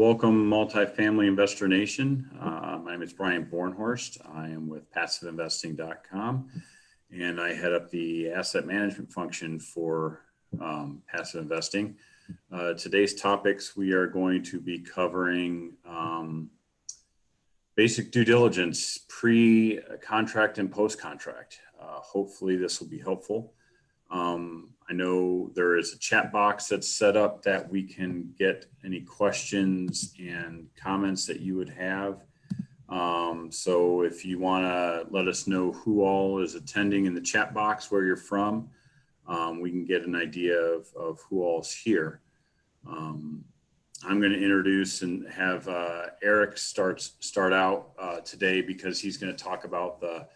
welcome Multifamily Investor Nation. My name is Brian Bornhorst. I am with PassiveInvesting.com, and I head up the asset management function for Passive Investing. Today's topics, we are going to be covering basic due diligence, pre-contract and post-contract. Hopefully this will be helpful. I know there is a chat box that's set up that we can get any questions and comments that you would have. So if you want to let us know who all is attending in the chat box, where you're from, we can get an idea of who all's here. I'm going to introduce and have Eric start out today, because he's going to talk about the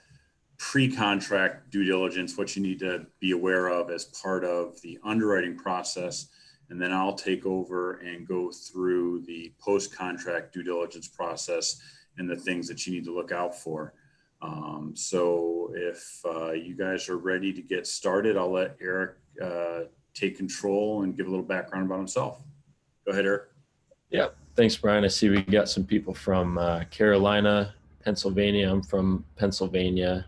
pre-contract due diligence, what you need to be aware of as part of the underwriting process. And then I'll take over and go through the post-contract due diligence process and the things that you need to look out for. So if you guys are ready to get started, I'll let Eric take control and give a little background about himself. Go ahead, Eric. Yeah, thanks, Brian. I see we got some people from Carolina, Pennsylvania. I'm from Pennsylvania.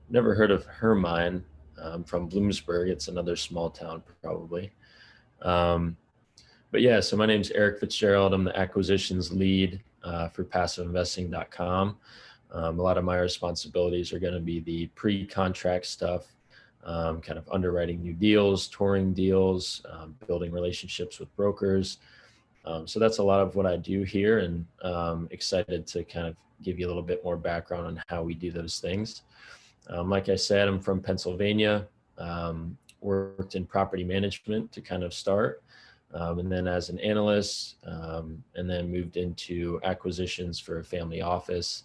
Never heard of Hermine. From Bloomsburg. It's another small town, probably. But yeah, so my name's Eric Fitzgerald. I'm the acquisitions lead for PassiveInvesting.com. A lot of my responsibilities are going to be the pre-contract stuff, kind of underwriting new deals, touring deals, building relationships with brokers. So that's a lot of what I do here, and excited to kind of give you a little bit more background on how we do those things. Like I said, I'm from Pennsylvania, worked in property management to kind of start, and then as an analyst, and then moved into acquisitions for a family office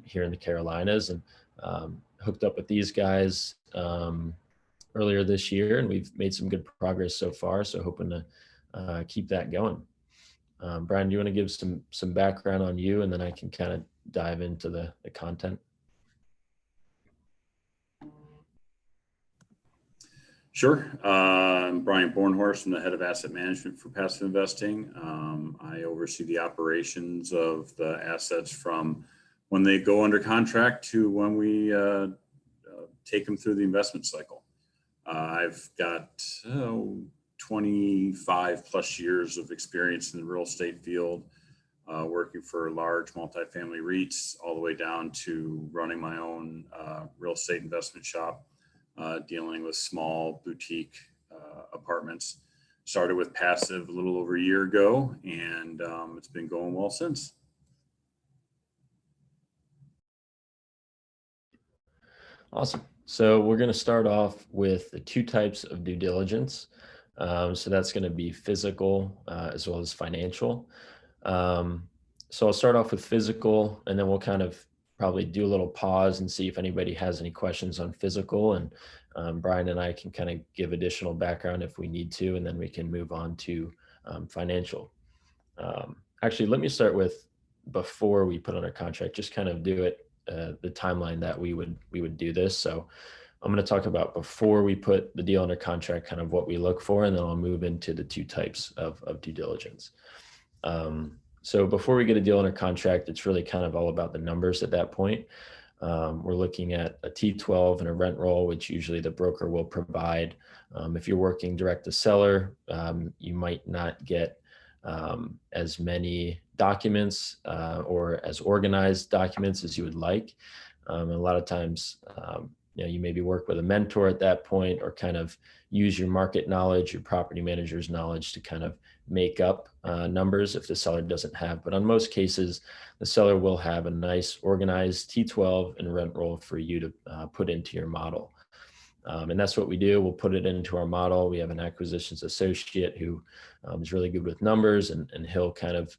here in the Carolinas, and hooked up with these guys earlier this year, and we've made some good progress so far, so hoping to keep that going. Brian, do you want to give some background on you, and then I can kind of dive into the content? Sure. I'm Brian Bornhorst. I'm the head of asset management for Passive Investing. I oversee the operations of the assets from when they go under contract to when we take them through the investment cycle. I've got 25 plus years of experience in the real estate field, working for large multifamily REITs, all the way down to running my own real estate investment shop. Dealing with small boutique apartments. Started with Passive a little over a year ago, and it's been going well since. Awesome. So we're going to start off with the two types of due diligence. So that's going to be physical as well as financial. So I'll start off with physical, and then we'll kind of probably do a little pause and see if anybody has any questions on physical, and Brian and I can kind of give additional background if we need to, and then we can move on to financial. Actually, let me start with before we put under contract, just kind of do it the timeline that we would do this. So I'm going to talk about before we put the deal under contract, kind of what we look for, and then I'll move into the two types of due diligence. So before we get a deal under contract, it's really kind of all about the numbers at that point. We're looking at a T12 and a rent roll, which usually the broker will provide. If you're working direct to seller, you might not get as many documents or as organized documents as you would like. A lot of times, you maybe work with a mentor at that point, or kind of use your market knowledge, your property manager's knowledge to kind of make up numbers if the seller doesn't have. But on most cases, the seller will have a nice organized T12 and rent roll for you to put into your model. And that's what we do. We'll put it into our model. We have an acquisitions associate who is really good with numbers, and he'll kind of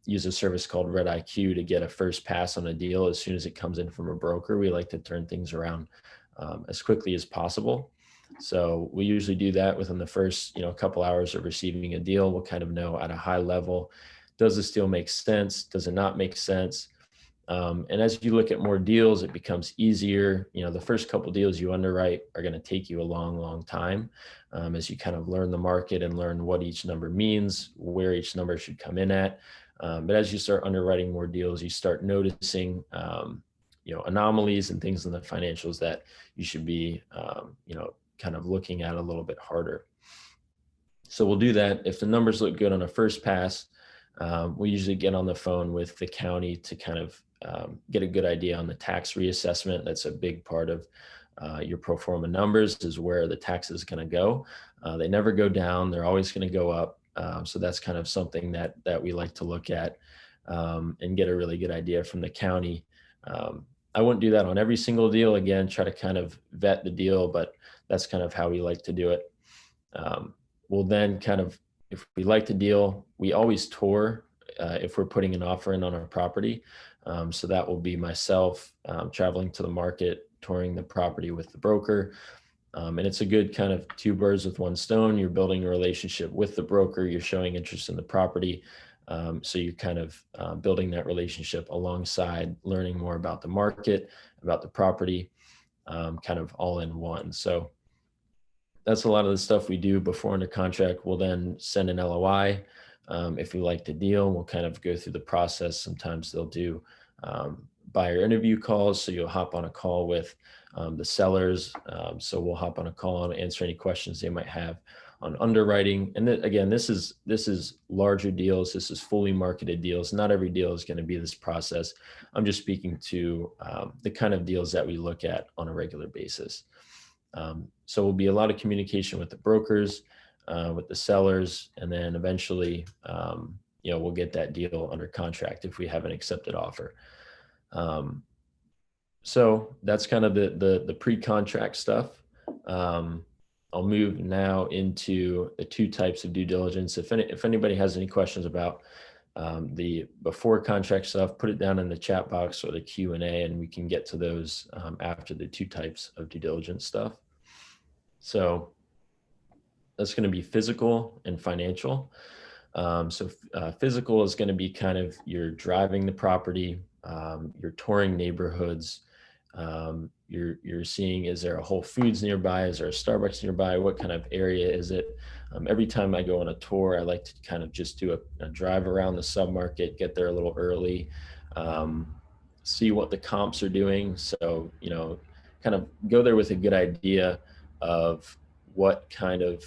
use a service called Red IQ to get a first pass on a deal as soon as it comes in from a broker. We like to turn things around as quickly as possible. So we usually do that within the first, couple hours of receiving a deal. We'll kind of know at a high level, does this deal make sense? Does it not make sense? And as you look at more deals, it becomes easier. The first couple deals you underwrite are going to take you a long, long time, as you kind of learn the market and learn what each number means, where each number should come in at. But as you start underwriting more deals, you start noticing, anomalies and things in the financials that you should be, kind of looking at a little bit harder. So we'll do that. If the numbers look good on a first pass, we usually get on the phone with the county to kind of get a good idea on the tax reassessment. That's a big part of your pro forma numbers, is where the tax is going to go. They never go down. They're always going to go up. So that's kind of something that we like to look at and get a really good idea from the county. I wouldn't do that on every single deal. Again, try to kind of vet the deal, but that's kind of how we like to do it. We'll then kind of, if we like the deal, we always tour if we're putting an offer in on our property. So that will be myself traveling to the market, touring the property with the broker. And it's a good kind of two birds with one stone. You're building a relationship with the broker. You're showing interest in the property. So you're kind of building that relationship alongside learning more about the market, about the property, kind of all in one. So that's a lot of the stuff we do before under contract. We'll then send an LOI. If we like the deal, we'll kind of go through the process. Sometimes they'll do buyer interview calls. So you'll hop on a call with the sellers. So we'll hop on a call and answer any questions they might have on underwriting. And then, again, this is larger deals. This is fully marketed deals. Not every deal is going to be this process. I'm just speaking to the kind of deals that we look at on a regular basis. So will be a lot of communication with the brokers, with the sellers, and then eventually, we'll get that deal under contract if we have an accepted offer. So that's kind of the pre-contract stuff. I'll move now into the two types of due diligence. If anybody has any questions about the before contract stuff, put it down in the chat box or the Q&A, and we can get to those after the two types of due diligence stuff. So that's going to be physical and financial. Physical is going to be kind of you're driving the property, you're touring neighborhoods, you're seeing, is there a Whole Foods nearby? Is there a Starbucks nearby? What kind of area is it? Every time I go on a tour, I like to kind of just do a drive around the submarket, get there a little early, see what the comps are doing. So, kind of go there with a good idea of what kind of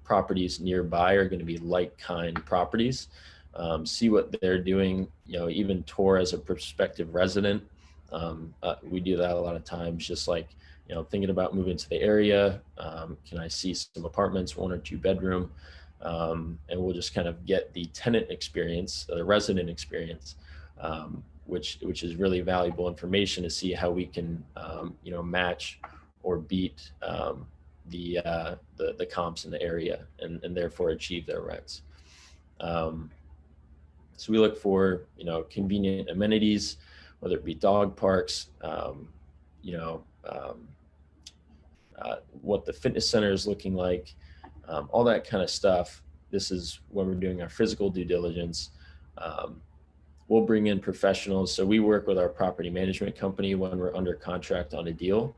properties nearby are going to be like kind properties. See what they're doing, even tour as a prospective resident. We do that a lot of times, just like, thinking about moving to the area. Can I see some apartments, 1 or 2 bedroom? And we'll just kind of get the tenant experience, the resident experience, which is really valuable information to see how we can, match or beat the comps in the area and therefore achieve their rents. So we look for, convenient amenities, whether it be dog parks, what the fitness center is looking like, all that kind of stuff. This is when we're doing our physical due diligence. We'll bring in professionals. So we work with our property management company when we're under contract on a deal,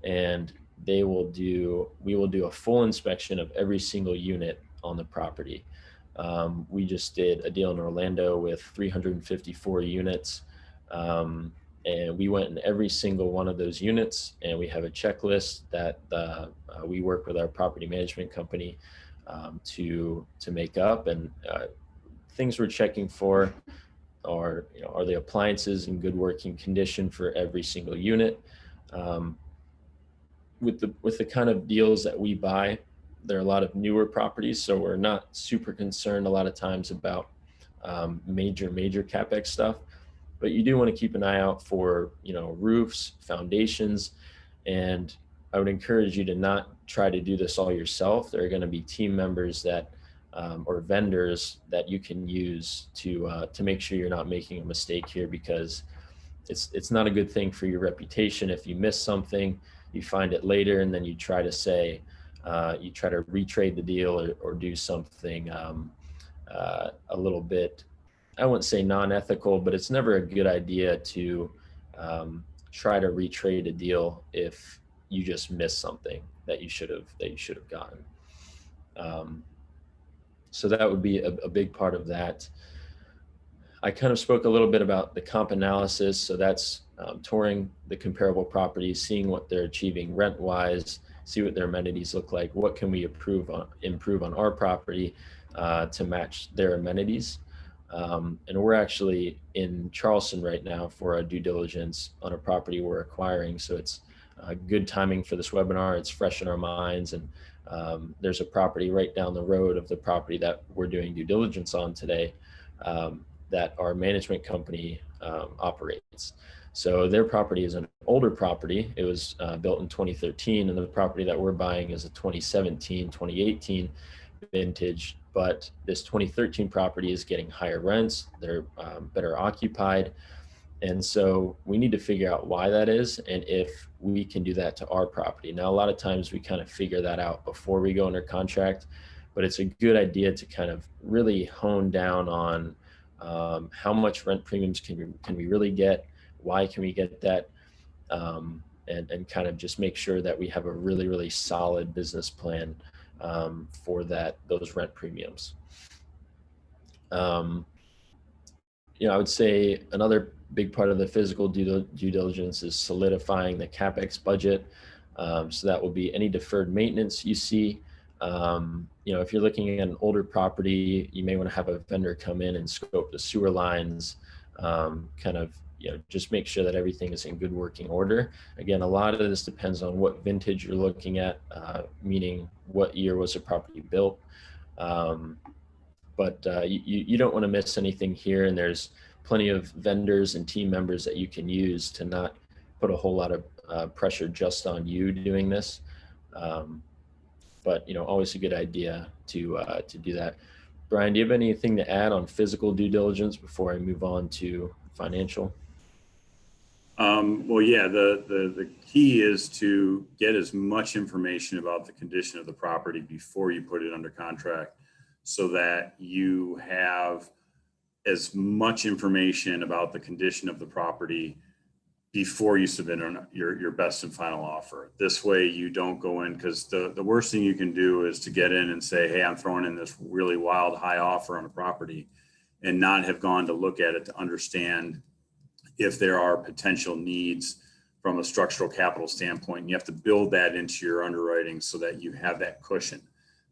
and we will do a full inspection of every single unit on the property. We just did a deal in Orlando with 354 units. And we went in every single one of those units, and we have a checklist that we work with our property management company to make up. And things we're checking for are the appliances in good working condition for every single unit. With the kind of deals that we buy, there are a lot of newer properties, so we're not super concerned a lot of times about major CapEx stuff. But you do want to keep an eye out for, roofs, foundations, and I would encourage you to not try to do this all yourself. There are going to be team members that, or vendors that you can use to make sure you're not making a mistake here, because it's not a good thing for your reputation. If you miss something, you find it later, and then you try to say, you try to retrade the deal or do something a little bit I wouldn't say non-ethical, but it's never a good idea to try to retrade a deal if you just missed something that you should have gotten. So that would be a big part of that. I kind of spoke a little bit about the comp analysis. So that's touring the comparable properties, seeing what they're achieving rent-wise, see what their amenities look like. What can we improve on our property to match their amenities? And we're actually in Charleston right now for a due diligence on a property we're acquiring. So it's good timing for this webinar. It's fresh in our minds. And there's a property right down the road of the property that we're doing due diligence on today that our management company operates. So their property is an older property. It was built in 2013, and the property that we're buying is a 2017, 2018 vintage. But this 2013 property is getting higher rents. They're better occupied. And so we need to figure out why that is and if we can do that to our property. Now, a lot of times we kind of figure that out before we go under contract, but it's a good idea to kind of really hone down on how much rent premiums can we really get, why can we get that, and kind of just make sure that we have a really, really solid business plan for those rent premiums. I would say another big part of the physical due diligence is solidifying the CapEx budget. So that will be any deferred maintenance you see. If you're looking at an older property, you may want to have a vendor come in and scope the sewer lines, just make sure that everything is in good working order. Again, a lot of this depends on what vintage you're looking at, meaning what year was the property built. But you don't want to miss anything here, and there's plenty of vendors and team members that you can use to not put a whole lot of pressure just on you doing this. But always a good idea to do that. Brian, do you have anything to add on physical due diligence before I move on to financial? Well, yeah, the key is to get as much information about the condition of the property before you put it under contract, so that you have as much information about the condition of the property before you submit your best and final offer. This way you don't go in, because the worst thing you can do is to get in and say, hey, I'm throwing in this really wild high offer on a property and not have gone to look at it to understand if there are potential needs from a structural capital standpoint. And you have to build that into your underwriting so that you have that cushion.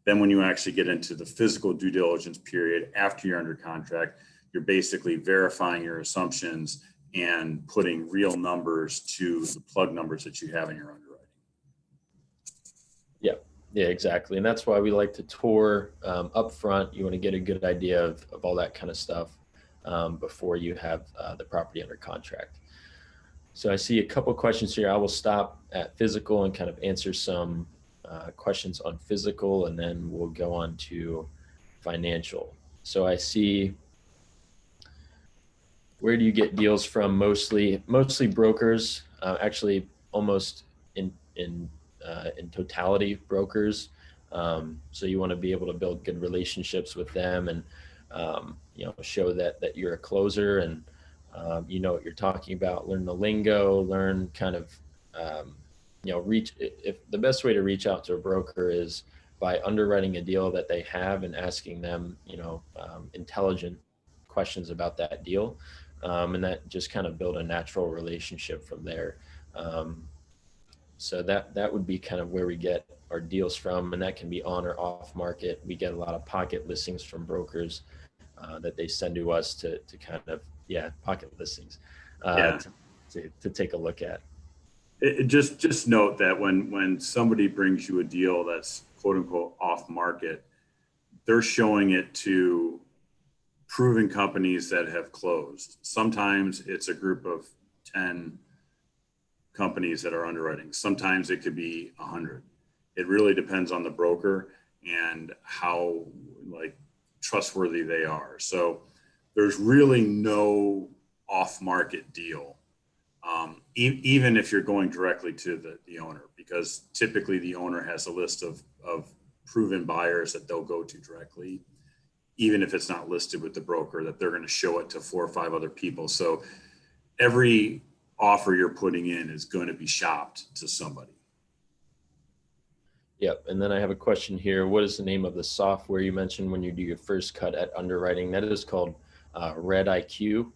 Then when you actually get into the physical due diligence period after you're under contract, you're basically verifying your assumptions and putting real numbers to the plug numbers that you have in your underwriting. Yeah, exactly. And that's why we like to tour up front. You want to get a good idea of all that kind of stuff before you have the property under contract. So I see a couple questions here. I will stop at physical and kind of answer some questions on physical, and then we'll go on to financial. So I see, where do you get deals from? Mostly brokers, actually almost in totality brokers. So you want to be able to build good relationships with them and show that you're a closer and you know what you're talking about. Learn the lingo, learn kind of if the best way to reach out to a broker is by underwriting a deal that they have and asking them intelligent questions about that deal, and that just kind of build a natural relationship from there. So that would be kind of where we get our deals from, and that can be on or off market. We get a lot of pocket listings from brokers that they send to us to kind of pocket listings to take a look at. Just note that when somebody brings you a deal that's quote unquote off market, they're showing it to proven companies that have closed. Sometimes it's a group of 10 companies that are underwriting. Sometimes it could be 100. It really depends on the broker and how trustworthy they are. So there's really no off-market deal, even if you're going directly to the owner, because typically the owner has a list of proven buyers that they'll go to directly. even if it's not listed with the broker, that they're going to show it to 4 or 5 other people. So every offer you're putting in is going to be shopped to somebody. Yep. And then I have a question here. What is the name of the software you mentioned when you do your first cut at underwriting? That is called RedIQ.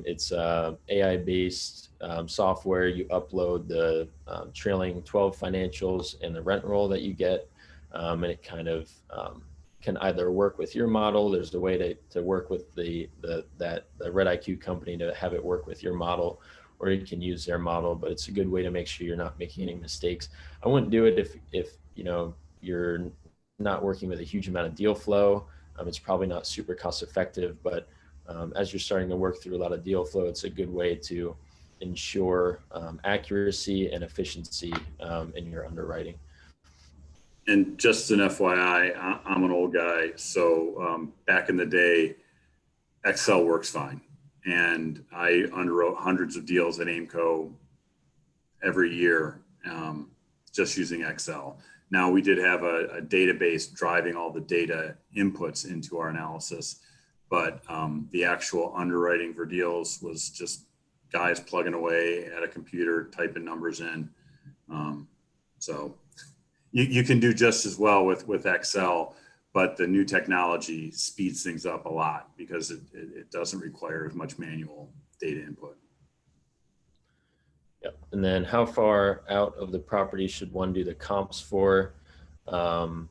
It's AI-based software. You upload the trailing 12 financials and the rent roll that you get, and it kind of can either work with your model. There's a way to work with the RedIQ company to have it work with your model, or you can use their model. But it's a good way to make sure you're not making any mistakes. I wouldn't do it if you know you're not working with a huge amount of deal flow. It's probably not super cost effective, but as you're starting to work through a lot of deal flow, it's a good way to ensure accuracy and efficiency in your underwriting. And just an FYI, I'm an old guy, so back in the day, Excel works fine. And I underwrote hundreds of deals at Aimco every year, just using Excel. Now, we did have a database driving all the data inputs into our analysis, but the actual underwriting for deals was just guys plugging away at a computer, typing numbers in. So you can do just as well with Excel, but the new technology speeds things up a lot because it doesn't require as much manual data input. Yep. And then how far out of the property should one do the comps for? For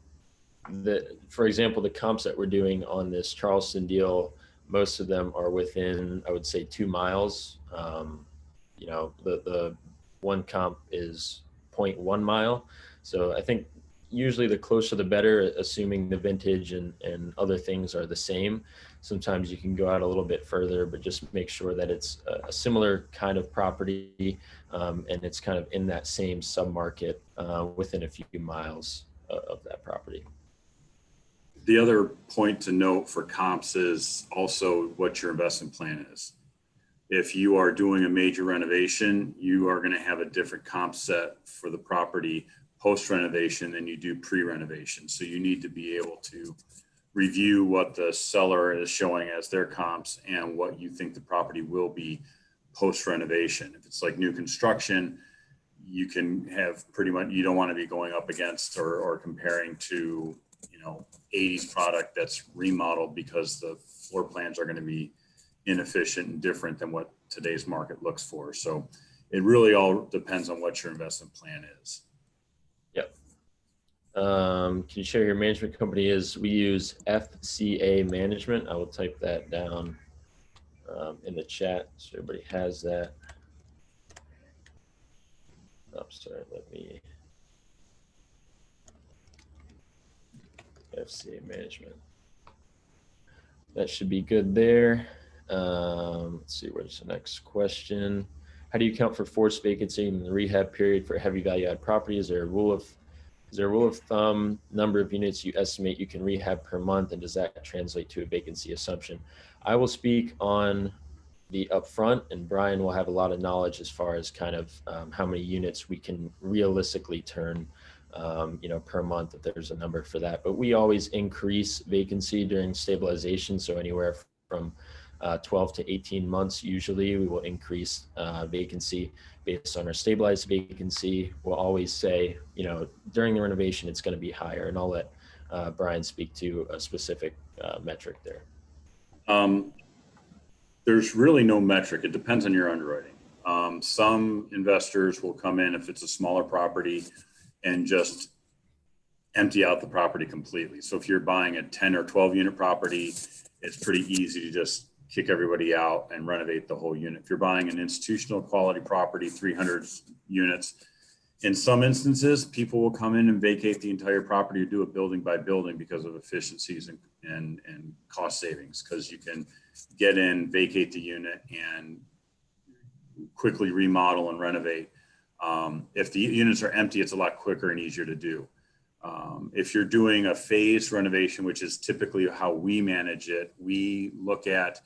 example, the comps that we're doing on this Charleston deal, most of them are within, I would say, 2 miles. The one comp is 0.1 mile. So I think usually the closer the better, assuming the vintage and other things are the same. Sometimes you can go out a little bit further, but just make sure that it's a similar kind of property and it's kind of in that same submarket within a few miles of that property. The other point to note for comps is also what your investment plan is. If you are doing a major renovation, you are going to have a different comp set for the property post-renovation than you do pre-renovation. So you need to be able to review what the seller is showing as their comps and what you think the property will be post-renovation. If it's like new construction, you can have pretty much, you don't want to be going up against or comparing to, 80s product that's remodeled because the floor plans are going to be inefficient and different than what today's market looks for. So it really all depends on what your investment plan is. Yep. Can you share your management company is? We use FCA Management. I will type that down in the chat so everybody has that. Oh, sorry, let me. FCA Management. That should be good there. Let's see, where's the next question? How do you account for forced vacancy in the rehab period for heavy value add property? Is there a rule of thumb, number of units you estimate you can rehab per month, and does that translate to a vacancy assumption? I will speak on the upfront, and Brian will have a lot of knowledge as far as kind of how many units we can realistically turn per month, if there's a number for that. But we always increase vacancy during stabilization. So anywhere from 12 to 18 months, usually we will increase vacancy based on our stabilized vacancy. We'll always say, during the renovation, it's going to be higher. And I'll let Brian speak to a specific metric there. There's really no metric. It depends on your underwriting. Some investors will come in if it's a smaller property and just empty out the property completely. So if you're buying a 10 or 12 unit property, it's pretty easy to just kick everybody out and renovate the whole unit. If you're buying an institutional quality property, 300 units, in some instances, people will come in and vacate the entire property or do it building by building because of efficiencies and cost savings, because you can get in, vacate the unit, and quickly remodel and renovate. If the units are empty, it's a lot quicker and easier to do. If you're doing a phased renovation, which is typically how we manage it, we look at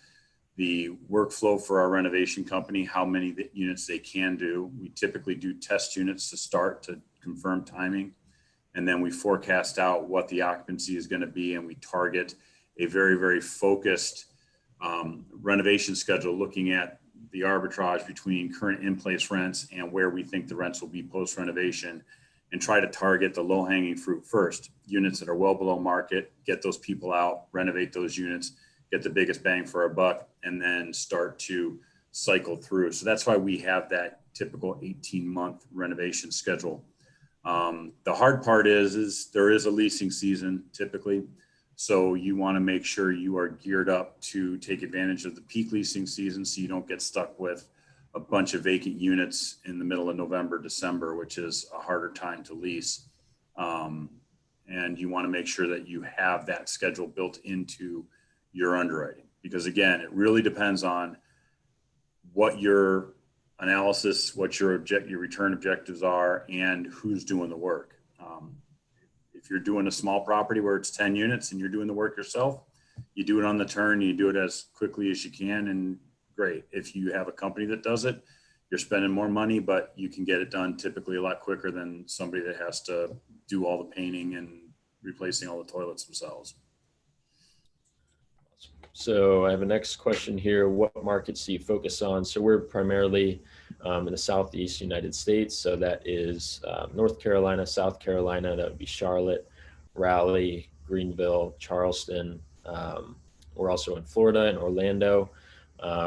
the workflow for our renovation company, how many units they can do. We typically do test units to start to confirm timing. And then we forecast out what the occupancy is going to be, and we target a very, very focused renovation schedule, looking at the arbitrage between current in-place rents and where we think the rents will be post-renovation, and try to target the low-hanging fruit first. Units that are well below market, get those people out, renovate those units, get the biggest bang for our buck, and then start to cycle through. So that's why we have that typical 18-month renovation schedule. The hard part is there is a leasing season typically. So you want to make sure you are geared up to take advantage of the peak leasing season, so you don't get stuck with a bunch of vacant units in the middle of November, December, which is a harder time to lease. And you want to make sure that you have that schedule built into your underwriting, because again, it really depends on what your analysis, what your return objectives are, and who's doing the work. If you're doing a small property where it's 10 units and you're doing the work yourself, you do it on the turn, you do it as quickly as you can, and great. If you have a company that does it, you're spending more money, but you can get it done typically a lot quicker than somebody that has to do all the painting and replacing all the toilets themselves. So I have a next question here. What markets do you focus on? So we're primarily in the Southeast United States. So that is North Carolina, South Carolina, that would be Charlotte, Raleigh, Greenville, Charleston. We're also in Florida and Orlando.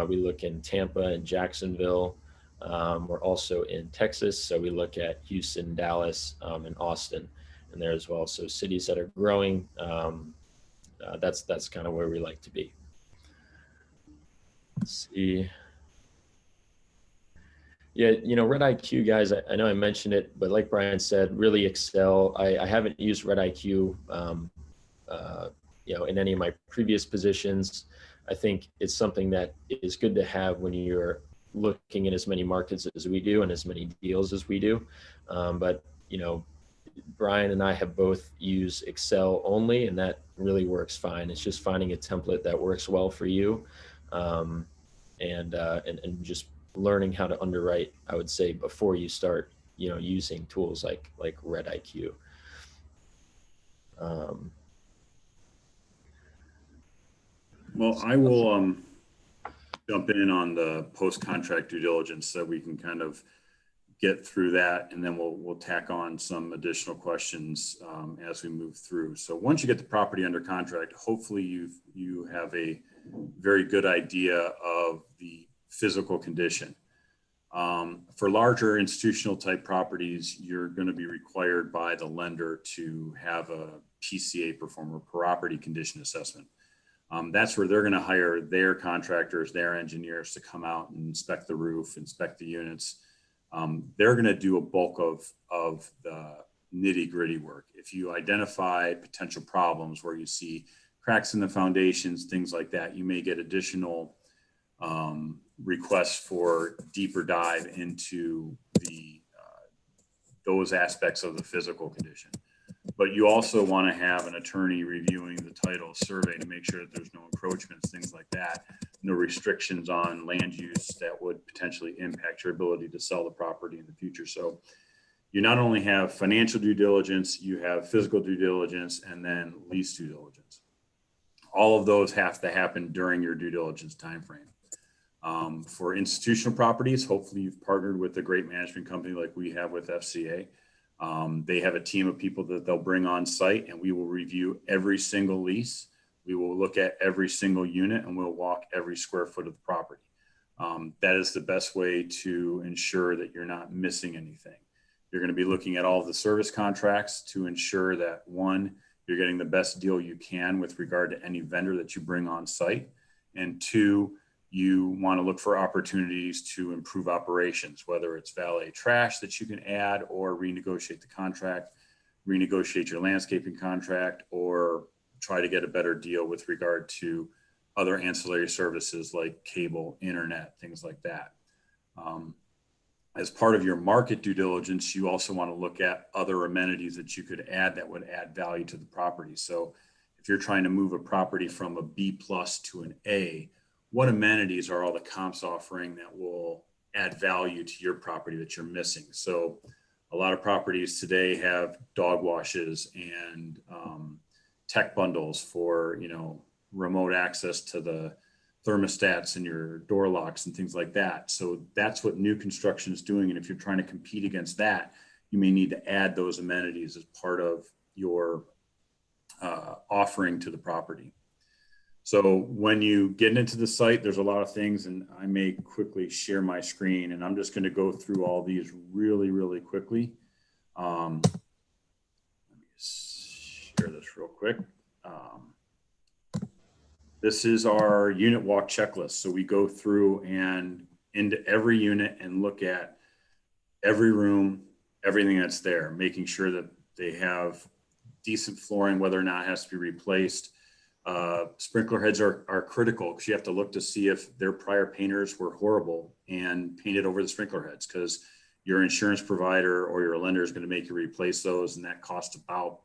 We look in Tampa and Jacksonville. We're also in Texas. So we look at Houston, Dallas, and Austin in there as well. So cities that are growing, that's kind of where we like to be. Let's see. Yeah, Red IQ, guys, I know I mentioned it, but like Brian said, really excel. I haven't used Red IQ, in any of my previous positions. I think it's something that is good to have when you're looking at as many markets as we do and as many deals as we do. But Brian and I have both used Excel only, and that really works fine. It's just finding a template that works well for you, and just learning how to underwrite, I would say, before you start, using tools like Red IQ. Well, I will jump in on the post-contract due diligence so we can kind of get through that, and then we'll tack on some additional questions as we move through. So once you get the property under contract, hopefully you have a very good idea of the physical condition. For larger institutional type properties, you're going to be required by the lender to have a PCA perform a property condition assessment. That's where they're going to hire their contractors, their engineers to come out and inspect the roof, inspect the units. They're going to do a bulk of the nitty gritty work. If you identify potential problems where you see cracks in the foundations, things like that, you may get additional requests for deeper dive into those aspects of the physical condition. But you also want to have an attorney reviewing the title survey to make sure that there's no encroachments, things like that, no restrictions on land use that would potentially impact your ability to sell the property in the future. So you not only have financial due diligence, you have physical due diligence, and then lease due diligence. All of those have to happen during your due diligence timeframe. For institutional properties, hopefully you've partnered with a great management company like we have with FCA. They have a team of people that they'll bring on site, and we will review every single lease. We will look at every single unit, and we'll walk every square foot of the property. That is the best way to ensure that you're not missing anything. You're going to be looking at all of the service contracts to ensure that, one, you're getting the best deal you can with regard to any vendor that you bring on site, and two, you want to look for opportunities to improve operations, whether it's valet trash that you can add or renegotiate the contract, renegotiate your landscaping contract, or try to get a better deal with regard to other ancillary services like cable, internet, things like that. As part of your market due diligence, you also want to look at other amenities that you could add that would add value to the property. So if you're trying to move a property from a B plus to an A, what amenities are all the comps offering that will add value to your property that you're missing? So a lot of properties today have dog washes and tech bundles for, remote access to the thermostats and your door locks and things like that. So that's what new construction is doing. And if you're trying to compete against that, you may need to add those amenities as part of your offering to the property. So when you get into the site, there's a lot of things, and I may quickly share my screen, and I'm just going to go through all these really, really quickly. Let me share this real quick. This is our unit walk checklist. So we go through and into every unit and look at every room, everything that's there, making sure that they have decent flooring, whether or not it has to be replaced. Sprinkler heads are critical because you have to look to see if their prior painters were horrible and painted over the sprinkler heads, because your insurance provider or your lender is going to make you replace those, and that costs about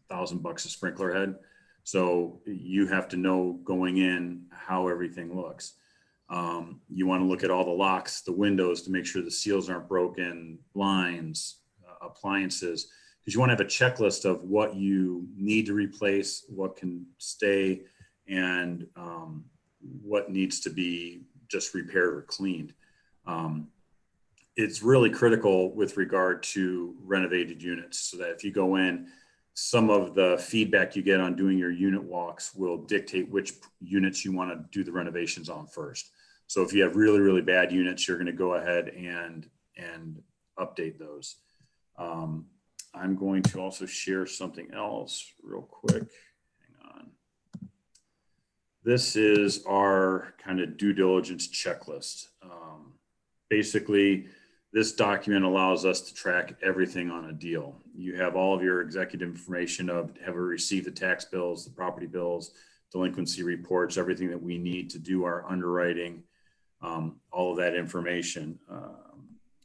$1,000 a sprinkler head. So you have to know going in how everything looks. You want to look at all the locks, the windows, to make sure the seals aren't broken, blinds, appliances, because you want to have a checklist of what you need to replace, what can stay, and what needs to be just repaired or cleaned. It's really critical with regard to renovated units, so that if you go in, some of the feedback you get on doing your unit walks will dictate which units you want to do the renovations on first. So if you have really, really bad units, you're going to go ahead and update those. I'm going to also share something else real quick. Hang on. This is our kind of due diligence checklist. Basically, this document allows us to track everything on a deal. You have all of your executive information of have we received the tax bills, the property bills, delinquency reports, everything that we need to do our underwriting, all of that information.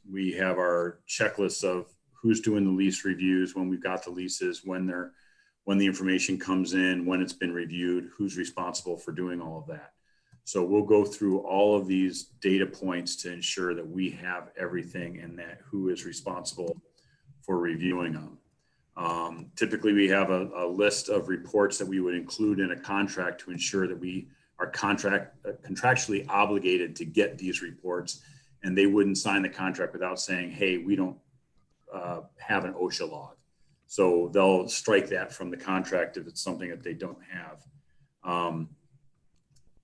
We have our checklists of who's doing the lease reviews, when we've got the leases, when the information comes in, when it's been reviewed, who's responsible for doing all of that. So we'll go through all of these data points to ensure that we have everything and that who is responsible for reviewing them. Typically, we have a list of reports that we would include in a contract to ensure that we are contractually obligated to get these reports, and they wouldn't sign the contract without saying, hey, we don't have an OSHA log. So they'll strike that from the contract if it's something that they don't have.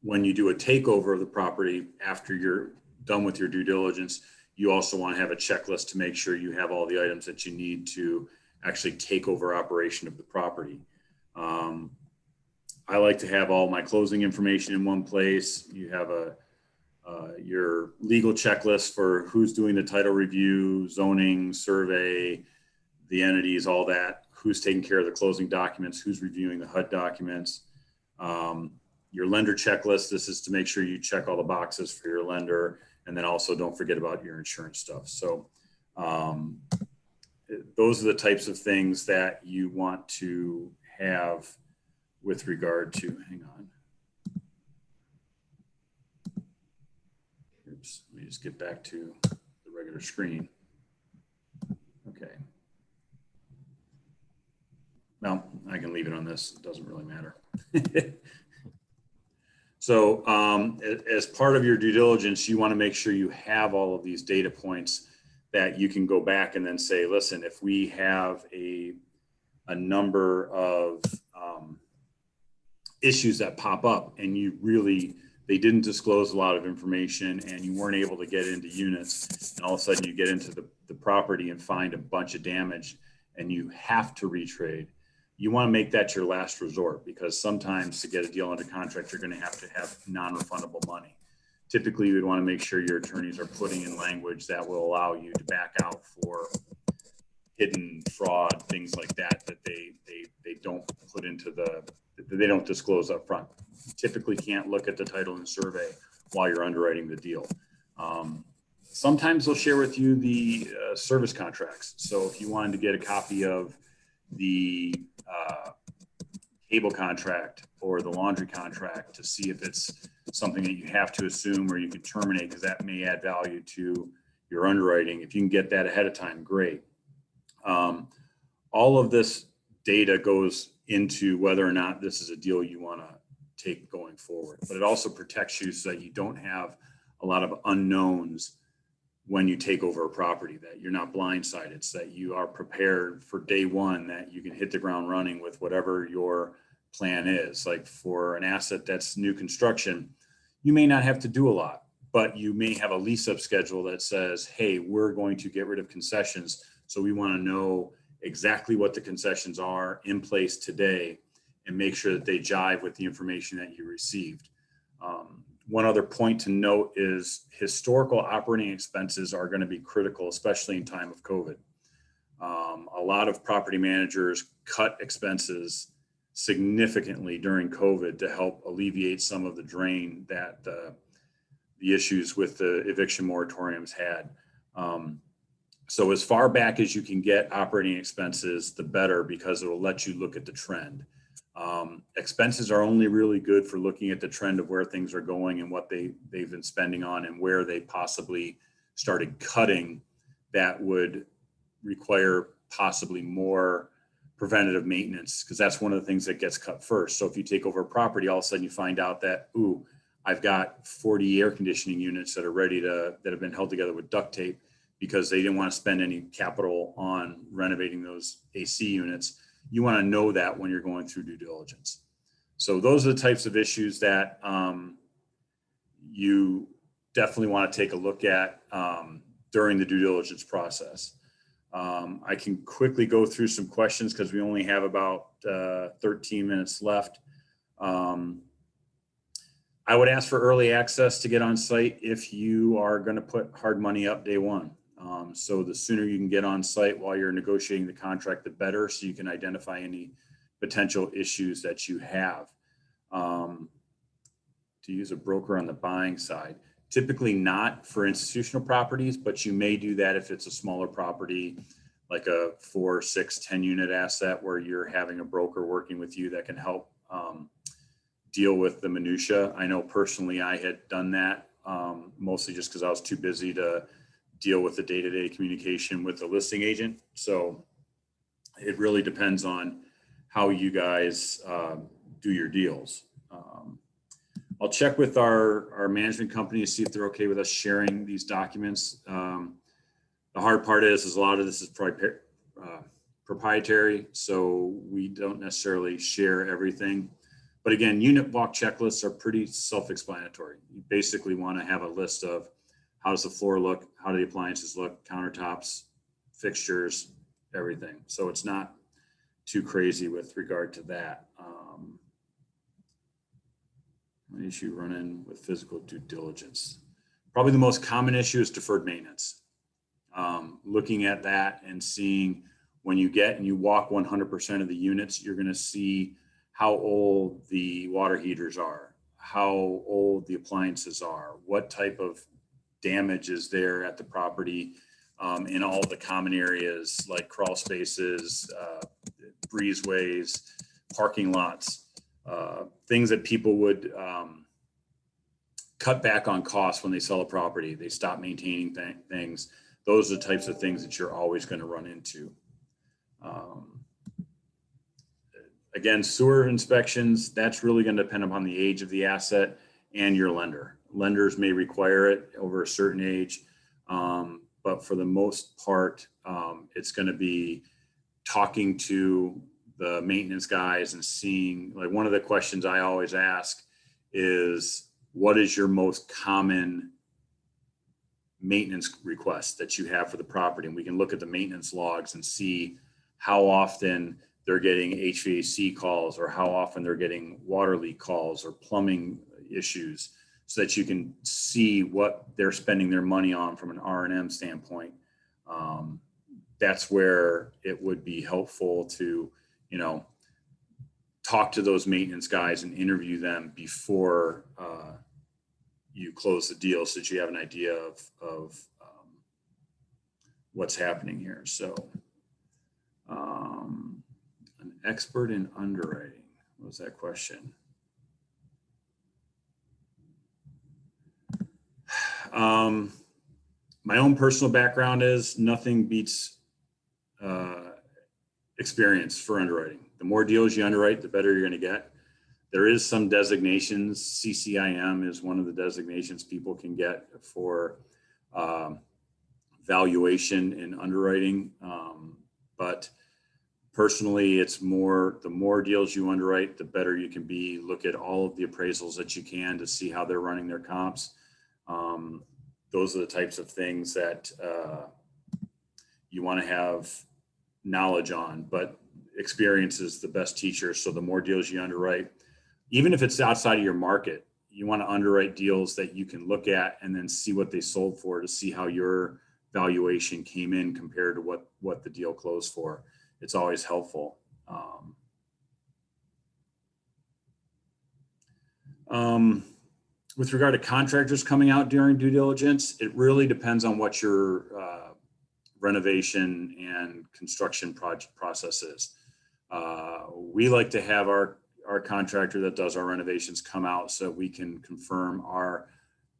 When you do a takeover of the property after you're done with your due diligence, you also want to have a checklist to make sure you have all the items that you need to actually take over operation of the property. I like to have all my closing information in one place. You have your legal checklist for who's doing the title review, zoning, survey, the entities, all that, who's taking care of the closing documents, who's reviewing the HUD documents. Your lender checklist, this is to make sure you check all the boxes for your lender, and then also don't forget about your insurance stuff. So those are the types of things that you want to have with regard to, hang on. Oops, let me just get back to the regular screen. Okay. Well, I can leave it on this. It doesn't really matter. So as part of your due diligence, you want to make sure you have all of these data points that you can go back and then say, listen, if we have a number of issues that pop up and they didn't disclose a lot of information and you weren't able to get into units, and all of a sudden you get into the property and find a bunch of damage and you have to retrade, you want to make that your last resort, because sometimes to get a deal under contract, you're going to have non-refundable money. Typically, you would want to make sure your attorneys are putting in language that will allow you to back out for hidden fraud, things like that, that they don't put into they don't disclose up front. You typically can't look at the title and survey while you're underwriting the deal. Sometimes they'll share with you the service contracts. So if you wanted to get a copy of the cable contract or the laundry contract to see if it's something that you have to assume or you can terminate, because that may add value to your underwriting. If you can get that ahead of time, great. All of this data goes into whether or not this is a deal you want to take going forward. But it also protects you so that you don't have a lot of unknowns when you take over a property, that you're not blindsided, so that you are prepared for day one, that you can hit the ground running with whatever your plan is. Like for an asset that's new construction, you may not have to do a lot, but you may have a lease up schedule that says, hey, we're going to get rid of concessions. So we want to know exactly what the concessions are in place today and make sure that they jive with the information that you received. One other point to note is historical operating expenses are going to be critical, especially in time of COVID. A lot of property managers cut expenses significantly during COVID to help alleviate some of the drain that the issues with the eviction moratoriums had. So as far back as you can get operating expenses, the better, because it will let you look at the trend. Expenses are only really good for looking at the trend of where things are going and what they've been spending on and where they possibly started cutting that would require possibly more preventative maintenance, because that's one of the things that gets cut first. So if you take over a property, all of a sudden you find out that, ooh, I've got 40 air conditioning units that are that have been held together with duct tape because they didn't want to spend any capital on renovating those AC units. You want to know that when you're going through due diligence. So those are the types of issues that you definitely want to take a look at during the due diligence process. I can quickly go through some questions because we only have about 13 minutes left. I would ask for early access to get on site if you are going to put hard money up day one. So the sooner you can get on site while you're negotiating the contract, the better, so you can identify any potential issues that you have. To use a broker on the buying side, typically not for institutional properties, but you may do that if it's a smaller property, like a 4, 6, 10 unit asset where you're having a broker working with you that can help deal with the minutia. I know personally I had done that mostly just because I was too busy to deal with the day-to-day communication with the listing agent. So it really depends on how you guys do your deals. I'll check with our management company to see if they're okay with us sharing these documents. The hard part is a lot of this is proprietary, so we don't necessarily share everything. But again, unit walk checklists are pretty self-explanatory. You basically want to have a list of how does the floor look, how do the appliances look, countertops, fixtures, everything. So it's not too crazy with regard to that. What issue run in with physical due diligence? Probably the most common issue is deferred maintenance. Looking at that and seeing when you get and you walk 100% of the units, you're going to see how old the water heaters are, how old the appliances are, what type of damage is there at the property in all the common areas like crawl spaces, breezeways, parking lots, things that people would cut back on costs when they sell a property. They stop maintaining things. Those are the types of things that you're always going to run into. Again, sewer inspections, that's really going to depend upon the age of the asset and your lender. Lenders may require it over a certain age, but for the most part, it's going to be talking to the maintenance guys and seeing, like, one of the questions I always ask is, what is your most common maintenance request that you have for the property? And we can look at the maintenance logs and see how often they're getting HVAC calls or how often they're getting water leak calls or plumbing issues, so that you can see what they're spending their money on from an R&M standpoint. That's where it would be helpful to, talk to those maintenance guys and interview them before you close the deal, so that you have an idea of what's happening here. So an expert in underwriting, what was that question? My own personal background is nothing beats experience for underwriting. The more deals you underwrite, the better you're going to get. There is some designations. CCIM is one of the designations people can get for valuation and underwriting. But personally, it's more, the more deals you underwrite, the better you can be. Look at all of the appraisals that you can to see how they're running their comps. Those are the types of things that you want to have knowledge on, but experience is the best teacher. So the more deals you underwrite, even if it's outside of your market, you want to underwrite deals that you can look at and then see what they sold for, to see how your valuation came in compared to what the deal closed for. It's always helpful. With regard to contractors coming out during due diligence, it really depends on what your renovation and construction project process is. We like to have our contractor that does our renovations come out so we can confirm our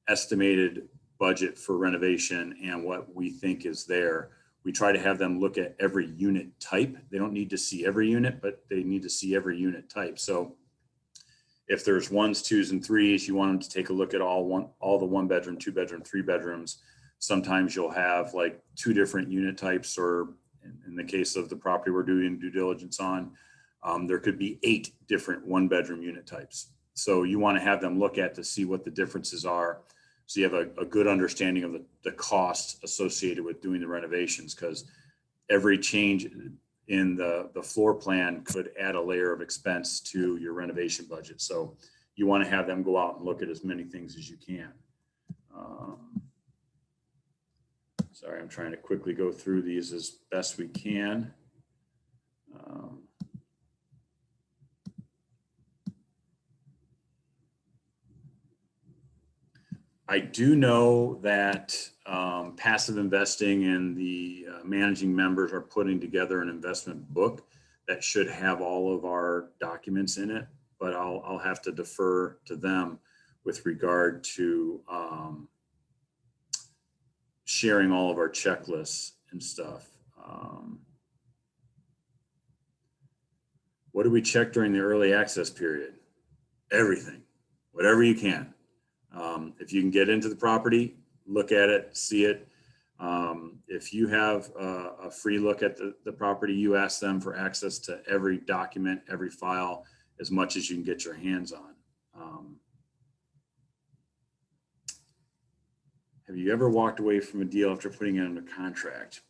estimated budget for renovation and what we think is there. We try to have them look at every unit type. They don't need to see every unit, but they need to see every unit type. So if there's 1s, 2s, and 3s, you want them to take a look at all the 1-bedroom, 2-bedroom, 3-bedrooms. Sometimes you'll have like 2 different unit types, or in the case of the property we're doing due diligence on, there could be 8 different 1-bedroom unit types. So you want to have them look at to see what the differences are, so you have a good understanding of the cost associated with doing the renovations, because every change in the floor plan could add a layer of expense to your renovation budget. So you want to have them go out and look at as many things as you can. Sorry, I'm trying to quickly go through these as best we can. I do know that passive investing and the managing members are putting together an investment book that should have all of our documents in it, but I'll have to defer to them with regard to sharing all of our checklists and stuff. What do we check during the early access period? Everything, whatever you can. If you can get into the property, look at it, see it. If you have a free look at the property, you ask them for access to every document, every file, as much as you can get your hands on. Have you ever walked away from a deal after putting it under contract?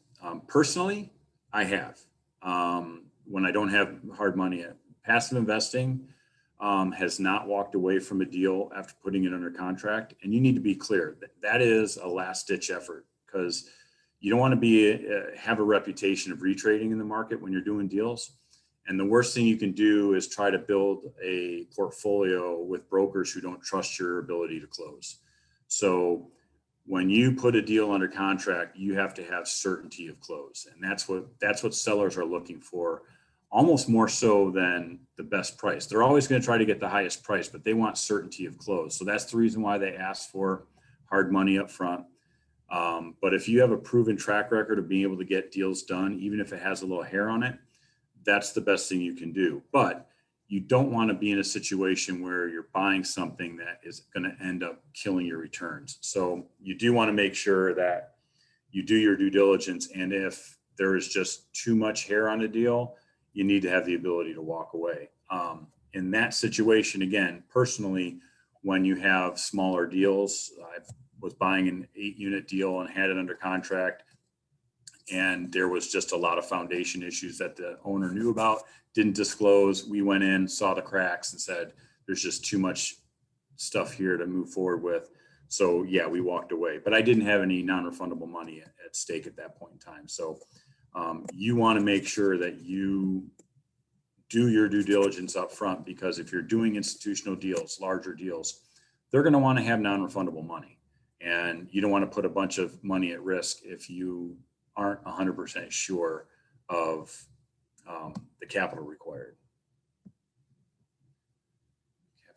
Personally, I have. When I don't have hard money yet. Passive investing has not walked away from a deal after putting it under contract. And you need to be clear that is a last ditch effort, because you don't want to have a reputation of retrading in the market when you're doing deals. And the worst thing you can do is try to build a portfolio with brokers who don't trust your ability to close. So when you put a deal under contract, you have to have certainty of close. And that's what sellers are looking for, almost more so than the best price. They're always going to try to get the highest price, but they want certainty of close. So that's the reason why they ask for hard money up front. But if you have a proven track record of being able to get deals done, even if it has a little hair on it, that's the best thing you can do. But you don't want to be in a situation where you're buying something that is going to end up killing your returns. So you do want to make sure that you do your due diligence. And if there is just too much hair on a deal, you need to have the ability to walk away. In that situation, again, personally, when you have smaller deals, I was buying an 8-unit deal and had it under contract, and there was just a lot of foundation issues that the owner knew about, didn't disclose. We went in, saw the cracks, and said, there's just too much stuff here to move forward with. So yeah, we walked away, but I didn't have any non-refundable money at stake at that point in time. So you want to make sure that you do your due diligence up front, because if you're doing institutional deals, larger deals, they're going to want to have non-refundable money. And you don't want to put a bunch of money at risk if you aren't 100% sure of the capital required.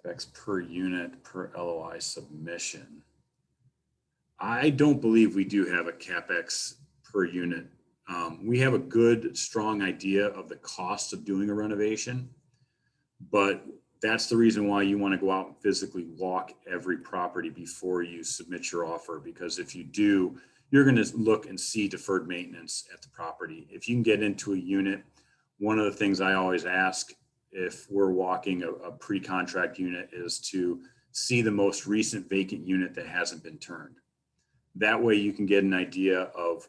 CapEx per unit per LOI submission. I don't believe we do have a CapEx per unit. We have a good, strong idea of the cost of doing a renovation, but that's the reason why you want to go out and physically walk every property before you submit your offer, because if you do, you're going to look and see deferred maintenance at the property. If you can get into a unit, one of the things I always ask if we're walking a pre-contract unit is to see the most recent vacant unit that hasn't been turned. That way you can get an idea of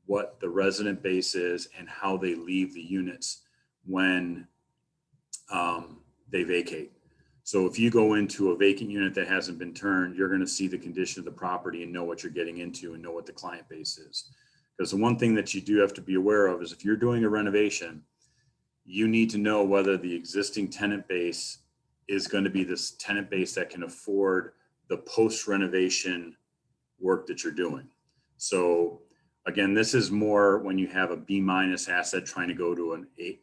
what the resident base is and how they leave the units when they vacate. So if you go into a vacant unit that hasn't been turned, you're going to see the condition of the property and know what you're getting into and know what the client base is. Because the one thing that you do have to be aware of is if you're doing a renovation, you need to know whether the existing tenant base is going to be this tenant base that can afford the post-renovation work that you're doing. So again, this is more when you have a B- asset trying to go to an A-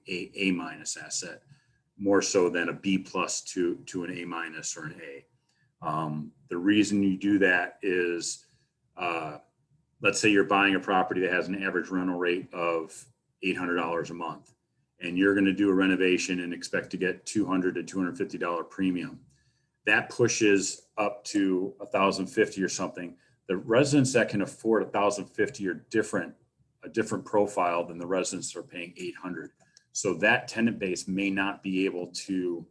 asset, more so than a B+ to an A- or an A. The reason you do that is, let's say you're buying a property that has an average rental rate of $800 a month, and you're going to do a renovation and expect to get $200 to $250 premium. That pushes up to $1,050 or something. The residents that can afford $1,050 are a different profile than the residents that are paying $800. So that tenant base may not be able to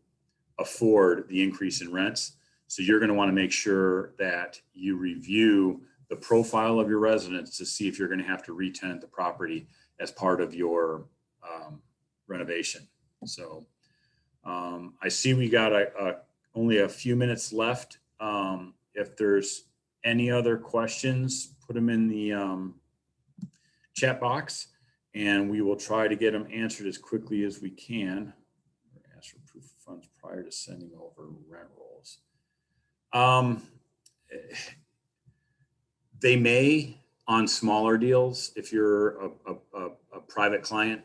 afford the increase in rents. So you're going to want to make sure that you review the profile of your residents to see if you're going to have to re-tenant the property as part of your renovation. So I see we got only a few minutes left. If there's any other questions, put them in the chat box and we will try to get them answered as quickly as we can. Ask for proof of funds prior to sending over rent rolls. They may on smaller deals, if you're a private client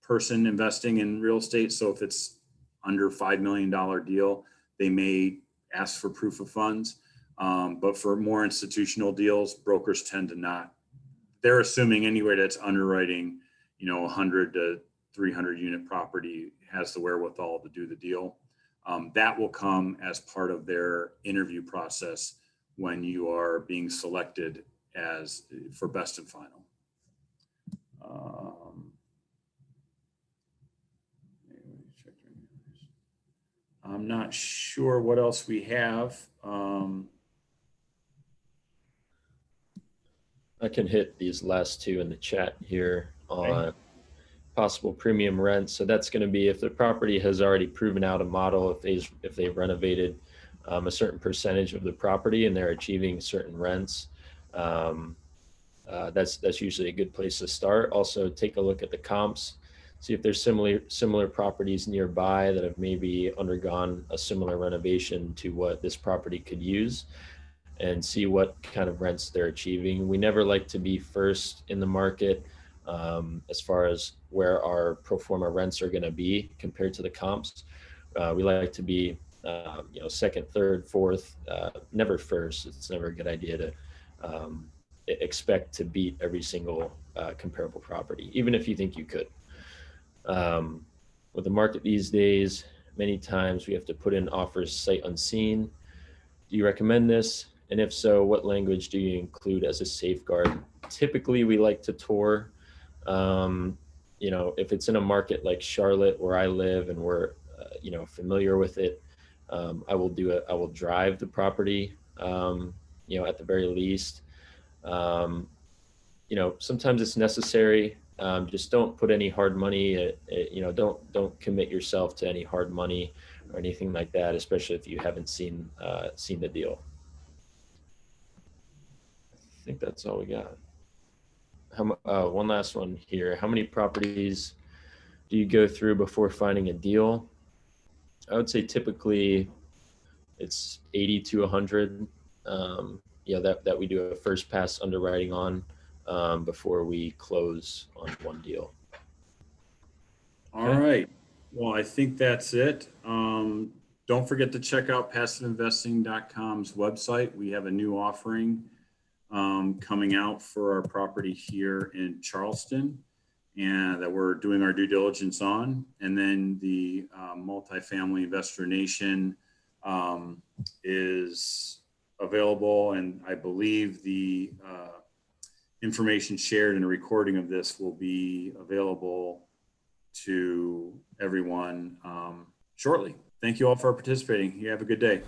person investing in real estate. So if it's under $5 million deal, they may ask for proof of funds. But for more institutional deals, brokers tend to not. They're assuming anyway that's underwriting, 100 to 300 unit property has the wherewithal to do the deal. That will come as part of their interview process when you are being selected for best and final. I'm not sure what else we have. I can hit these last two in the chat here on possible premium rent. So that's going to be if the property has already proven out a model, if they've renovated a certain percentage of the property and they're achieving certain rents. That's usually a good place to start. Also, take a look at the comps. See if there's similar properties nearby that have maybe undergone a similar renovation to what this property could use, and see what kind of rents they're achieving. We never like to be first in the market as far as where our pro forma rents are going to be compared to the comps. We like to be second, third, fourth, never first. It's never a good idea to expect to beat every single comparable property, even if you think you could. With the market these days, many times we have to put in offers sight unseen. Do you recommend this? And if so, what language do you include as a safeguard? Typically, we like to tour. If it's in a market like Charlotte where I live and we're familiar with it, I will drive the property, at the very least. Sometimes it's necessary. Just don't put any hard money. Don't commit yourself to any hard money or anything like that, especially if you haven't seen the deal. I think that's all we got. One last one here. How many properties do you go through before finding a deal? I would say typically it's 80 to 100. That we do a first pass underwriting on before we close on one deal. All right. Well, I think that's it. Don't forget to check out passiveinvesting.com's website. We have a new offering coming out for our property here in Charleston. and that we're doing our due diligence on. And then the Multifamily Investor Nation is available. And I believe the information shared and a recording of this will be available to everyone shortly. Thank you all for participating. You have a good day.